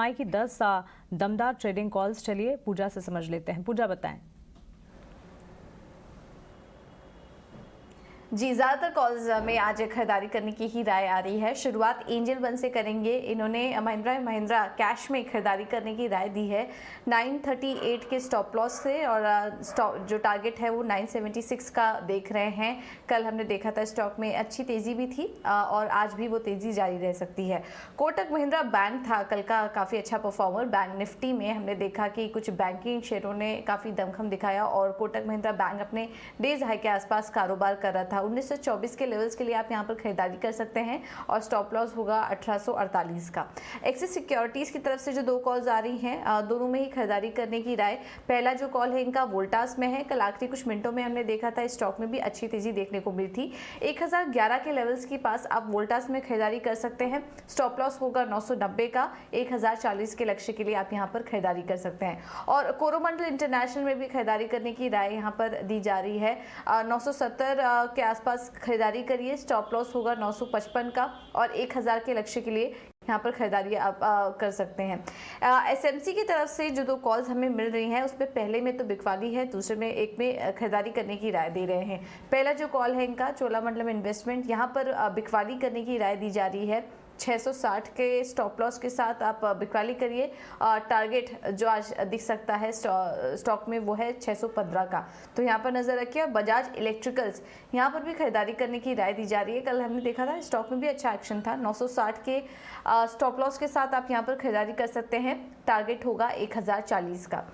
की 10 दमदार trading calls. चलिए पूजा से समझ लेते हैं। पूजा बताएं। जी, ज़्यादातर कॉल्स में आज खरीदारी करने की ही राय आ रही है। शुरुआत एंजल वन से करेंगे। इन्होंने महिंद्रा एंड महिंद्रा कैश में खरीदारी करने की राय दी है 938 के स्टॉप लॉस से, और जो टारगेट है वो 976 का देख रहे हैं। कल हमने देखा था स्टॉक में अच्छी तेज़ी भी थी और आज भी वो तेज़ी जारी रह सकती है। कोटक महिंद्रा बैंक था कल का काफ़ी अच्छा परफॉर्मर। बैंक निफ्टी में हमने देखा कि कुछ बैंकिंग शेयरों ने काफ़ी दमखम दिखाया और कोटक महिंद्रा बैंक अपने डेज हाई के आसपास कारोबार कर रहा था। 1924 के लेवल्स के लिए आप यहां पर खरीदारी कर सकते हैं और स्टॉप लॉस होगा 1848 का। एक्सिस सिक्योरिटीज की तरफ से जो दो कॉल्स आ रही हैं, दोनों में ही खरीदारी करने की राय। पहला जो कॉल है इनका वोल्टास में है। कल आखिरी कुछ मिनटों में हमने देखा था स्टॉक में भी अच्छी तेजी देखने को मिली थी। 1011 के लेवल्स के पास आप वोल्टास में खरीदारी कर सकते हैं। स्टॉप लॉस होगा 990 का। 1040 के लक्ष्य के लिए आप यहां पर खरीदारी कर सकते हैं। और कोरोमंडल इंटरनेशनल में भी खरीदारी करने की राय यहां पर दी जा रही है। 970 के आसपास खरीदारी करिए। स्टॉप लॉस होगा 955 का और 1000 के लक्ष्य के लिए यहाँ पर खरीदारी आप कर सकते हैं। एसएमसी की तरफ से जो दो कॉल्स हमें मिल रही हैं उसमें पहले में तो बिकवाली है, दूसरे में एक में खरीदारी करने की राय दे रहे हैं। पहला जो कॉल है इनका चोलामंडलम इन्वेस्टमेंट, यहाँ पर बिकवाली करने की राय दी जा रही है। 660 के स्टॉप लॉस के साथ आप बिकवाली करिए। टारगेट जो आज दिख सकता है स्टॉक में वो है 615 का, तो यहाँ पर नजर रखिए। बजाज इलेक्ट्रिकल्स, यहाँ पर भी खरीदारी करने की राय दी जा रही है। कल हमने देखा था स्टॉक में भी अच्छा एक्शन था। 960 के स्टॉप लॉस के साथ आप यहाँ पर खरीदारी कर सकते हैं। टारगेट होगा 1040 का।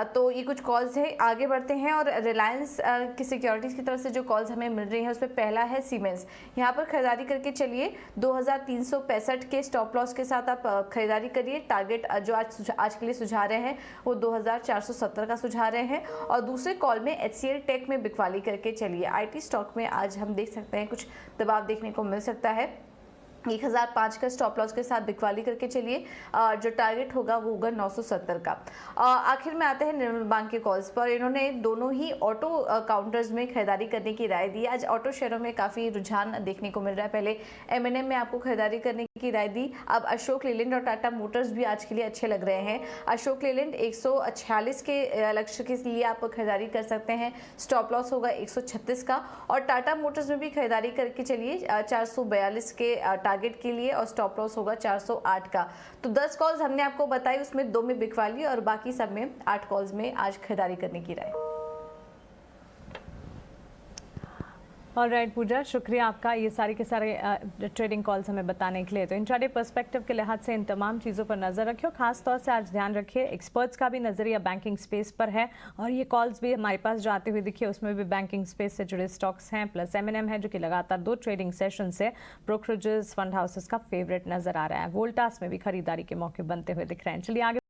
तो ये कुछ कॉल्स हैं। आगे बढ़ते हैं और रिलायंस की सिक्योरिटीज़ की तरफ से जो कॉल्स हमें मिल रही हैं उसमें पहला है सीमेंस। यहाँ पर खरीदारी करके चलिए। 2365 के स्टॉप लॉस के साथ आप खरीदारी करिए। टारगेट जो आज के लिए सुझा रहे हैं वो 2470 का सुझा रहे हैं। और दूसरे कॉल में HCL टेक में बिकवाली करके चलिए। IT स्टॉक में आज हम देख सकते हैं कुछ दबाव देखने को मिल सकता है। 1005 का स्टॉप लॉस के साथ बिकवाली करके चलिए। जो टारगेट होगा वो होगा 970 का। आखिर में आते हैं निर्मल बैंक के कॉल्स पर। इन्होंने दोनों ही ऑटो काउंटर्स में खरीदारी करने की राय दी। आज ऑटो शेयरों में काफ़ी रुझान देखने को मिल रहा है। पहले M&M में आपको खरीदारी करने की राय दी। अब अशोक लेलैंड और टाटा मोटर्स भी आज के लिए अच्छे लग रहे हैं। अशोक लेलैंड 146 के लक्ष्य के लिए आप खरीदारी कर सकते हैं। स्टॉप लॉस होगा 136 का। और टाटा मोटर्स में भी खरीदारी करके चलिए 442 के टारगेट के लिए और स्टॉप लॉस होगा 408 का। तो 10 कॉल्स हमने आपको बताई, उसमें 2 में बिकवाली और बाकी सब में 8 कॉल्स में आज खरीदारी करने की राय। ऑलराइट पूजा, शुक्रिया आपका ये सारे के सारे ट्रेडिंग कॉल्स हमें बताने के लिए। तो इंट्राडे पर्सपेक्टिव के लिहाज से इन तमाम चीज़ों पर नज़र रखिए और खास तौर से आज ध्यान रखिए एक्सपर्ट्स का भी नज़रिया बैंकिंग स्पेस पर है। और ये कॉल्स भी हमारे पास जो आते हुए दिखे उसमें भी बैंकिंग स्पेस से जुड़े स्टॉक्स हैं, प्लस M&M है जो कि लगातार 2 ट्रेडिंग सेशन से ब्रोकरेजेस फंड हाउसेस का फेवरेट नज़र आ रहा है। वोल्टास में भी खरीदारी के मौके बनते हुए दिख रहे हैं। चलिए आगे